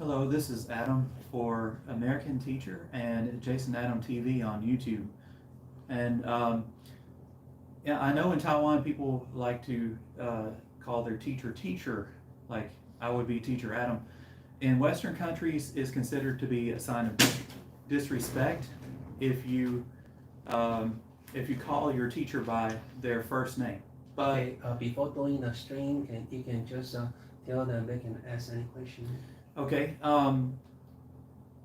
Hello, this is Adam for American Teacher and Jason Adam TV on YouTube. And yeah, I know in Taiwan people like to call their teacher, like I would be Teacher Adam. In Western countries, is considered to be a sign of disrespect if you call your teacher by their first name. But Okay, before doing the stream, you can just tell them they can ask any question. okay.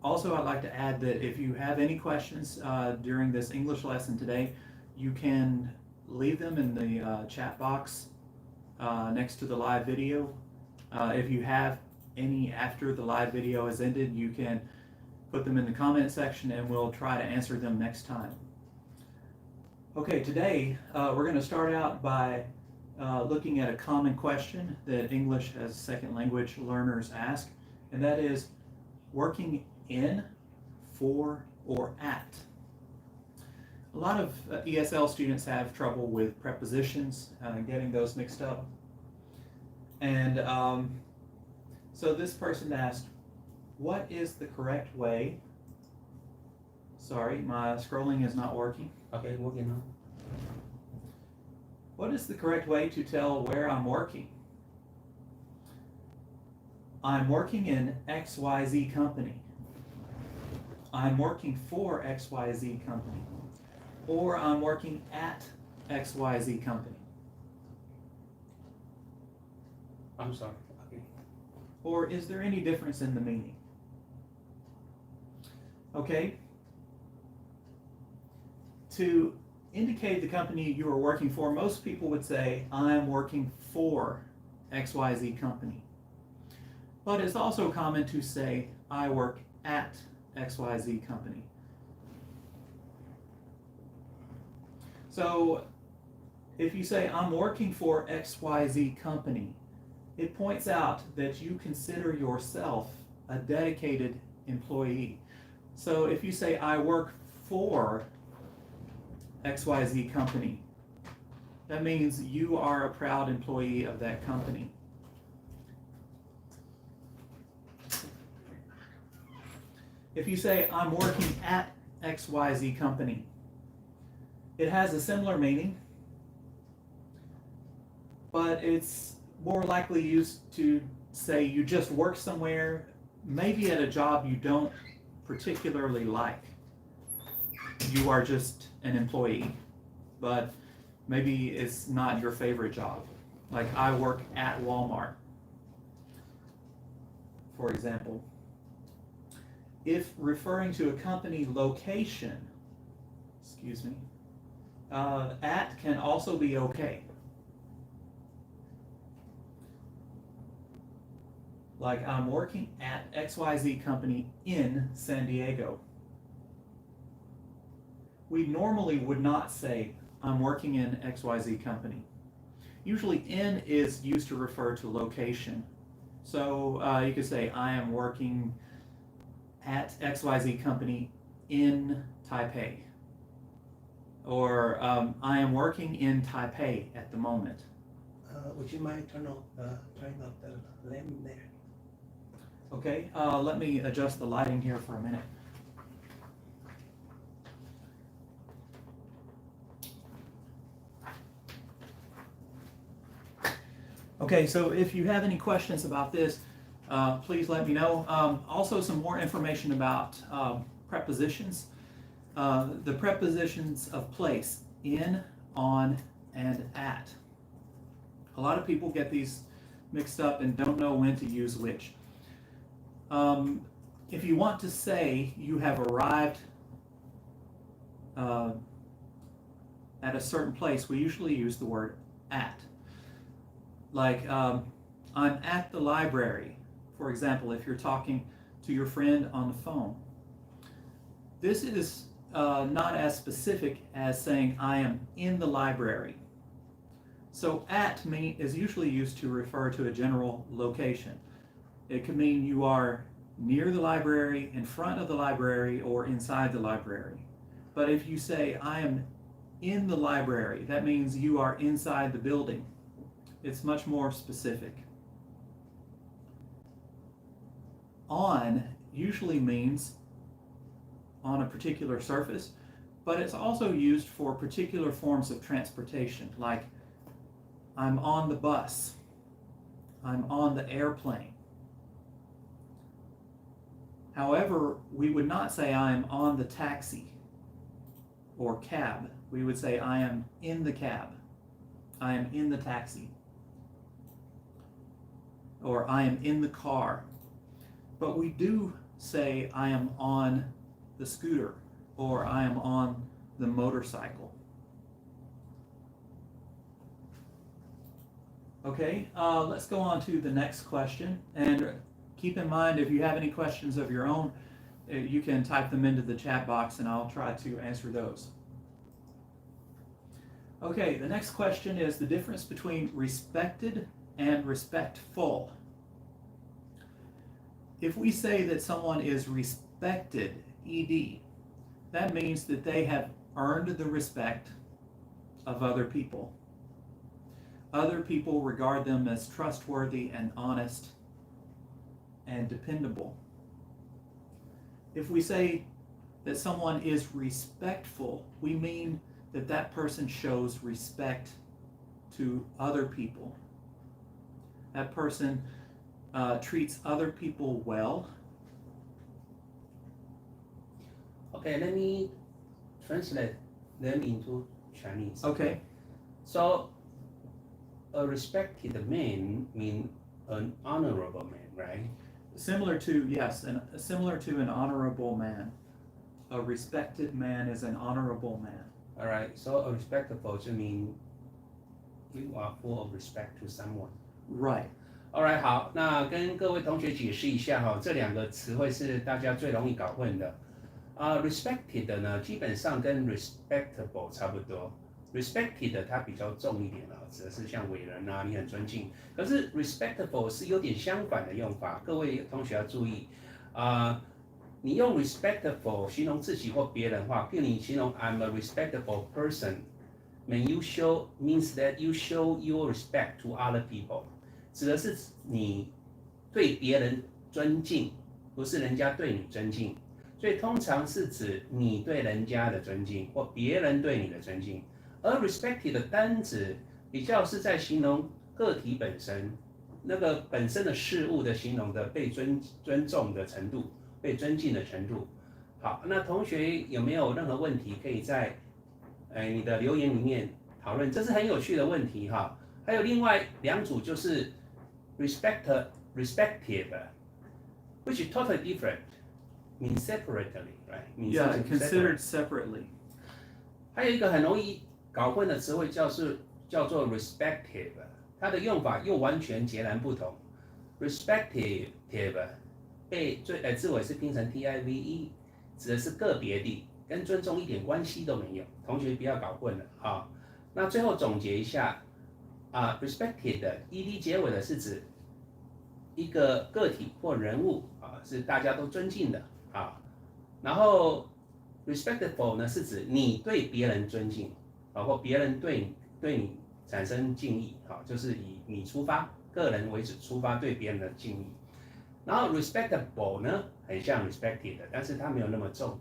Also, I'd like to add that if you have any questions during this English lesson today, you can leave them in the chat box next to the live video. If you have any after the live video has ended, you can put them in the comment section and we'll try to answer them next time. Okay, today we're going to start out by looking at a common question that English as a second language learners ask, and that is working in, for, or at. A lot of ESL students have trouble with prepositions, getting those mixed up. And so this person asked, what is the correct way? Sorry, my scrolling is not working. Okay, working on. What is the correct way to tell where I'm working? I'm working in XYZ company. I'm working for XYZ company. Or I'm working at XYZ company. I'm sorry. Okay. Or is there any difference in the meaning? Okay. To indicate the company you are working for, most people would say, I'm working for XYZ company. But it's also common to say, I work at XYZ company. So if you say, I'm working for XYZ company, it points out that you consider yourself a dedicated employee. So if you say, I work for XYZ company, that means you are a proud employee of that company. If you say, I'm working at XYZ company, it has a similar meaning, but it's more likely used to say you just work somewhere, maybe at a job you don't particularly like. You are just an employee, but maybe it's not your favorite job. Like I work at Walmart, for example. If referring to a company location, at can also be okay. Like I'm working at XYZ company in San Diego. We normally would not say I'm working in XYZ company. Usually in is used to refer to location. So you could say I am working at XYZ company in Taipei. Or I am working in Taipei at the moment. Would you mind turn off the lamp there? Okay, let me adjust the lighting here for a minute. Okay, so if you have any questions about this, please let me know. Also, some more information about prepositions. The prepositions of place, in, on, and at. A lot of people get these mixed up and don't know when to use which. If you want to say you have arrived at a certain place, we usually use the word at. Like, I'm at the library, for example, if you're talking to your friend on the phone. This is not as specific as saying I am in the library. So at is usually used to refer to a general location. It could mean you are near the library, in front of the library, or inside the library. But if you say I am in the library, that means you are inside the building. It's much more specific. on usually means on a particular surface, but it's also used for particular forms of transportation, like I'm on the bus, I'm on the airplane. However, we would not say I am on the taxi or cab. We would say I am in the cab, I am in the taxi, or I am in the car. But we do say I am on the scooter, or I am on the motorcycle. Okay, let's go on to the next question. And keep in mind, if you have any questions of your own, you can type them into the chat box and I'll try to answer those. Okay, the next question is the difference between respected and respectful. If we say that someone is respected, ED, that means that they have earned the respect of other people. Other people regard them as trustworthy and honest and dependable. If we say that someone is respectful, we mean that that person shows respect to other people. That person treats other people well. Okay, let me translate them into Chinese. Okay. So, a respected man means an honorable man, right? Similar to, yes, similar to an honorable man. A respected man is an honorable man. All right, so a respectful就mean you are full of respect to someone. Right. All right, 好，那跟各位同学解释一下哈，这两个词汇是大家最容易搞混的。respected 呢，基本上跟 respectable 差不多。respected 它比较重一点啊，指的是像伟人啊，你很尊敬。可是 respectable 是有点相反的用法，各位同学要注意你用 respectable 形容自己或别人的话，譬如你形容 I'm a respectable person，when you show means that you show your respect to other people， 指的是你对别人尊敬，不是人家对你尊敬。所以通常是指你对人家的尊敬，或别人对你的尊敬。而 respected 的单指比较是在形容个体本身，那个本身的事物的形容的被尊重的程度，被尊敬的程度。好，那同学有没有任何问题可以在你的留言里面讨论？这是很有趣的问题哈。还有另外两组就是 respective， which is totally different。Means separately, right? Means Yeah, considered separately. 还有一个很容易搞混的词汇叫做 respective， 它的用法又完全截然不同。respective 被字尾是拼成 tive， 指的是个别的，跟尊重一点关系都没有。同学不要搞混了啊。那最后总结一下respected 的 ed 结尾的是指一个个体或人物是大家都尊敬的。然后 respectful 呢是指你对别人尊敬，或别人对你产生敬意，就是以你出发，个人为主出发对别人的敬意。然后 respectable 呢很像 respected， 但是它没有那么重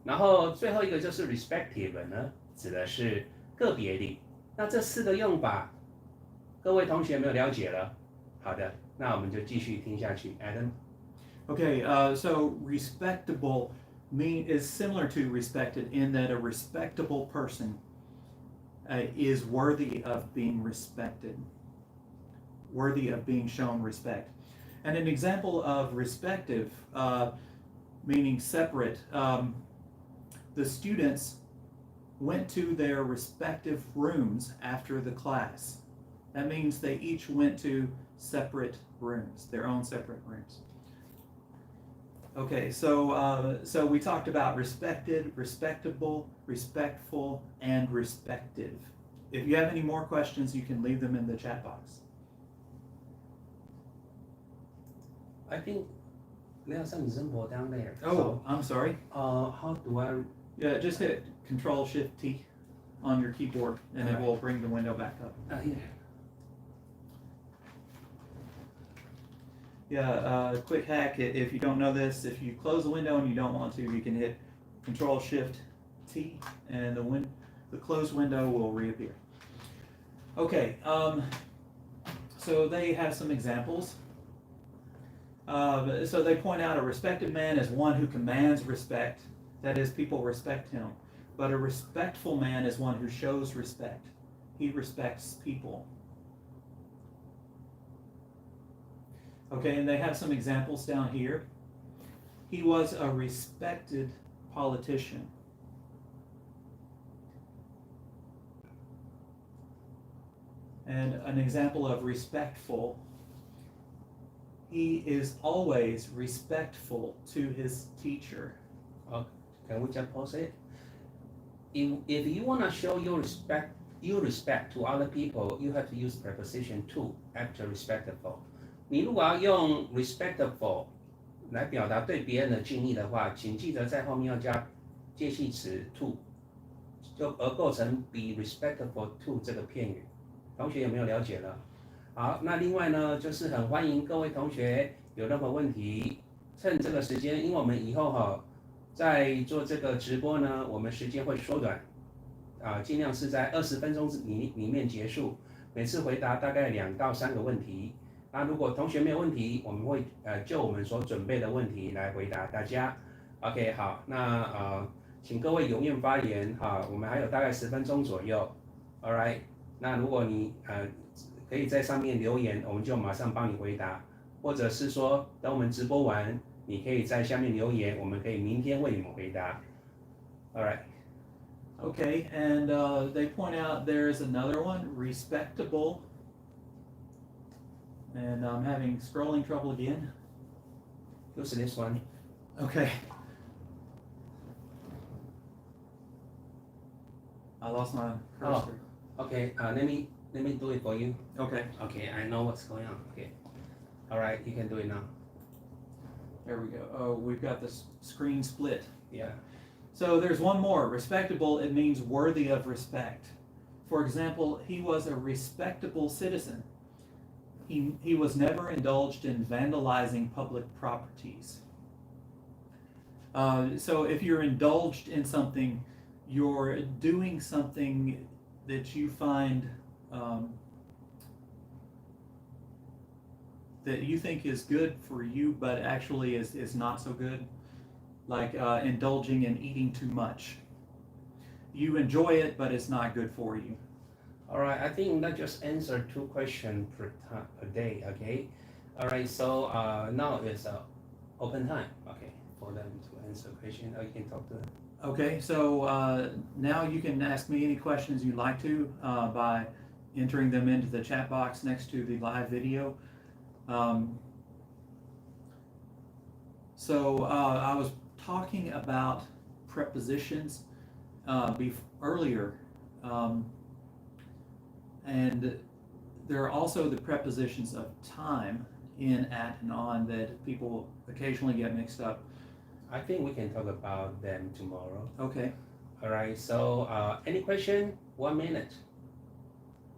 然后最后一个就是 respective 呢，指的是个别的。那这四个用法，各位同学有没有了解了？好的，那我们就继续听下去 ，Adam。Okay, so respectable is similar to respected in that a respectable person is worthy of being respected, worthy of being shown respect. And an example of respective, meaning separate, the students went to their respective rooms after the class. That means they each went to separate rooms, their own separate rooms. Okay, so we talked about respected, respectable, respectful, and respective. If you have any more questions, you can leave them in the chat box. I think there's some symbol down there. Oh, so, I'm sorry. How do I? Yeah, just hit Control-Shift-T on your keyboard, and it will bring the window back up. Yeah. Yeah, quick hack, if you don't know this, if you close the window and you don't want to, you can hit Control-Shift-T and the closed window will reappear. Okay, so they have some examples. So they point out a respected man is one who commands respect, that is, people respect him. But a respectful man is one who shows respect. He respects people. Okay, and they have some examples down here. He was a respected politician. And an example of respectful, he is always respectful to his teacher. Can we just pause it? If you want to show your respect to other people, you have to use preposition to after respectful. 你如果要用 respectful 来表达对别人的敬意的话，请记得在后面要加介系词 to， 而构成 be respectful to 这个片语。同学有没有了解了？好，那另外呢，就是很欢迎各位同学有任何问题，趁这个时间，因为我们以后在做这个直播呢，我们时间会缩短，尽量是在20分钟里面结束，每次回答大概2到3个问题。那如果同学没有问题，我们会就我们所准备的问题来回答大家。OK， 好，那请各位踊跃发言我们还有大概10分钟左右。All right， 那如果你可以在上面留言，我们就马上帮你回答，或者是说等我们直播完，你可以在下面留言，我们可以明天为你们回答。All right. Okay, and they point out there's another one, respectable. And I'm having scrolling trouble again. Use this one. Okay. I lost my cursor. Okay, let me do it for you. Okay. Okay, I know what's going on. Okay. All right, you can do it now. There we go. Oh, we've got this screen split. Yeah. So there's one more. Respectable, it means worthy of respect. For example, he was a respectable citizen. He was never indulged in vandalizing public properties. So if you're indulged in something, you're doing something that you find that you think is good for you, but actually is not so good. Like indulging in eating too much. You enjoy it, but it's not good for you. All right, I think that just answer 2 questions per day, okay? All right, so now it's open time, okay, for them to answer question. You can talk to them. Okay, so now you can ask me any questions you'd like to by entering them into the chat box next to the live video. So I was talking about prepositions earlier. And there are also the prepositions of time, in, at, and on, that people occasionally get mixed up. I think we can talk about them tomorrow. Okay. All right, so any question? 1 minute.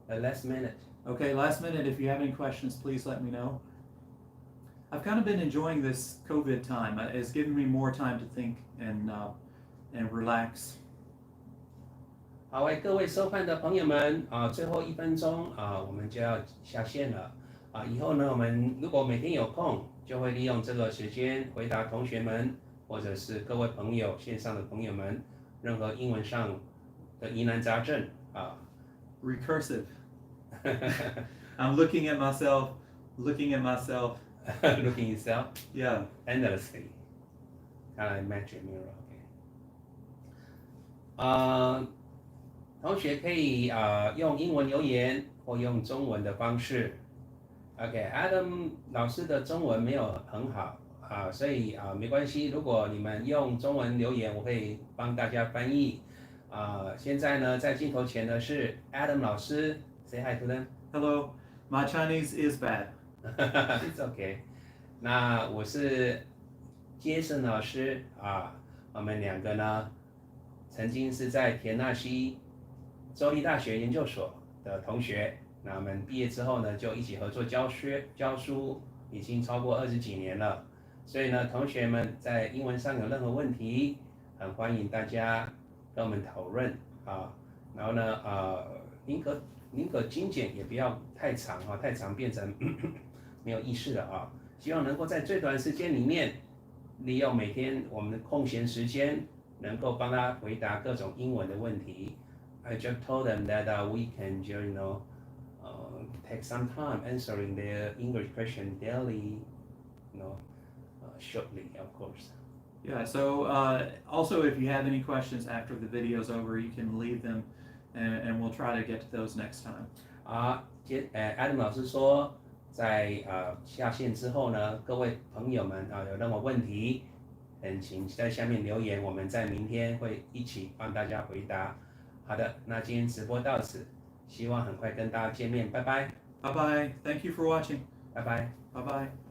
Last minute. Okay, last minute, if you have any questions, please let me know. I've kind of been enjoying this COVID time. It's given me more time to think and relax. 好，为各位收看的朋友们最后1分钟我们就要下线了以后呢，我们如果每天有空，就会利用这个时间回答同学们或者是各位朋友线上的朋友们任何英文上的疑难杂症Recursive. I'm looking at myself. looking yourself. Yeah. Endlessly. Kind of magic mirror. Okay. 同学可以用英文留言或用中文的方式。OK，Adam 老师的中文没有很好所以没关系。如果你们用中文留言，我会帮大家翻译。现在呢，在镜头前的是 Adam 老师 ，Say hi to them. Hello, my Chinese is bad. It's okay. 那我是 Jason 老师我们2个呢，曾经是在田纳西州立大学研究所的同学，那我们毕业之后呢，就一起合作教书已经超过20几年了。所以呢，同学们在英文上有任何问题，很欢迎大家跟我们讨论啊。然后呢，宁可精简，也不要太长啊，太长变成没有意思了啊。希望能够在最短时间里面，利用每天我们的空闲时间，能够帮他回答各种英文的问题。I just told them that we can, take some time answering their English question daily, shortly, of course. Yeah, so also if you have any questions after the video's over, you can leave them and we'll try to get to those next time. Adam 老师说，在下线之后呢，各位朋友们有任何问题，请在下面留言，我们在明天会一起帮大家回答。好的，那今天直播到此，希望很快跟大家见面，拜拜。Bye bye. Thank you for watching. 拜拜。Bye bye.